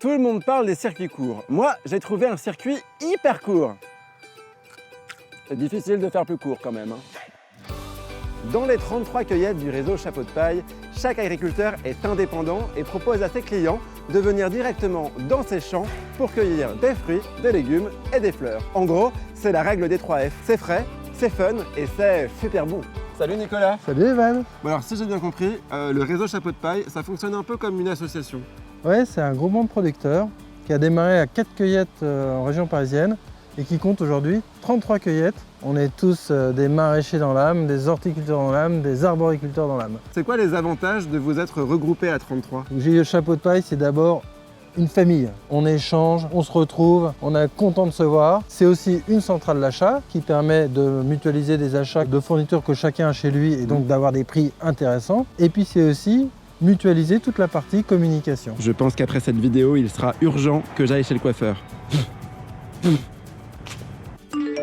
Tout le monde parle des circuits courts. Moi, j'ai trouvé un circuit hyper court. C'est difficile de faire plus court quand même. Dans les 33 cueillettes du réseau Chapeau de Paille, chaque agriculteur est indépendant et propose à ses clients de venir directement dans ses champs pour cueillir des fruits, des légumes et des fleurs. En gros, c'est la règle des 3 F. C'est frais, c'est fun et c'est super bon. Salut Nicolas. Salut Evan. Bon alors si j'ai bien compris, le réseau Chapeau de Paille, ça fonctionne un peu comme une association. Ouais, c'est un groupement de producteurs qui a démarré à 4 cueillettes en région parisienne et qui compte aujourd'hui 33 cueillettes. On est tous des maraîchers dans l'âme, des horticulteurs dans l'âme, des arboriculteurs dans l'âme. C'est quoi les avantages de vous être regroupés à 33? GIE Chapeau de Paille, c'est d'abord une famille. On échange, on se retrouve, on est content de se voir. C'est aussi une centrale d'achat qui permet de mutualiser des achats de fournitures que chacun a chez lui et donc d'avoir des prix intéressants. Et puis c'est aussi mutualiser toute la partie communication. Je pense qu'après cette vidéo, il sera urgent que j'aille chez le coiffeur.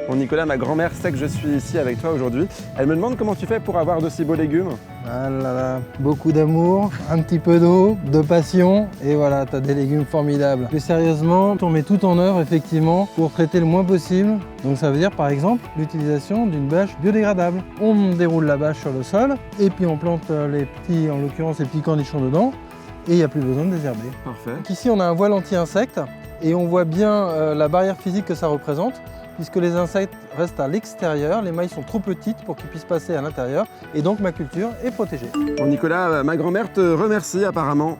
Bon Nicolas, ma grand-mère sait que je suis ici avec toi aujourd'hui. Elle me demande comment tu fais pour avoir d'aussi beaux légumes. Ah là là, beaucoup d'amour, un petit peu d'eau, de passion, et voilà, tu as des légumes formidables. Plus sérieusement, on met tout en œuvre effectivement pour traiter le moins possible. Donc ça veut dire par exemple l'utilisation d'une bâche biodégradable. On déroule la bâche sur le sol, et puis on plante les petits, en l'occurrence les petits cornichons dedans, et il n'y a plus besoin de désherber. Parfait. Donc ici on a un voile anti-insectes, et on voit bien la barrière physique que ça représente, puisque les insectes restent à l'extérieur, les mailles sont trop petites pour qu'ils puissent passer à l'intérieur, et donc ma culture est protégée. Bon Nicolas, ma grand-mère te remercie apparemment.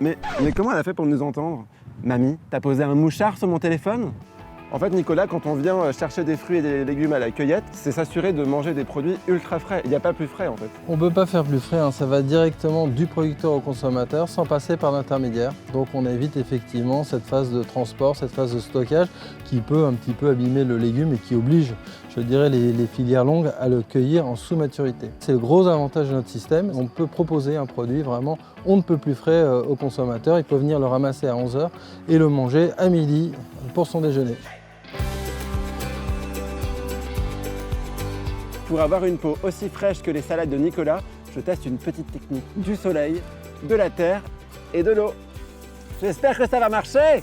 Mais comment elle a fait pour nous entendre? Mamie, t'as posé un mouchard sur mon téléphone? En fait Nicolas, quand on vient chercher des fruits et des légumes à la cueillette, c'est s'assurer de manger des produits ultra frais. Il n'y a pas plus frais en fait. On ne peut pas faire plus frais, hein. Ça va directement du producteur au consommateur sans passer par l'intermédiaire. Donc on évite effectivement cette phase de transport, cette phase de stockage qui peut un petit peu abîmer le légume et qui oblige, je dirais, les filières longues à le cueillir en sous-maturité. C'est le gros avantage de notre système. On peut proposer un produit vraiment on ne peut plus frais au consommateur. Il peut venir le ramasser à 11 h et le manger à midi pour son déjeuner. Pour avoir une peau aussi fraîche que les salades de Nicolas, je teste une petite technique. Du soleil, de la terre et de l'eau. J'espère que ça va marcher!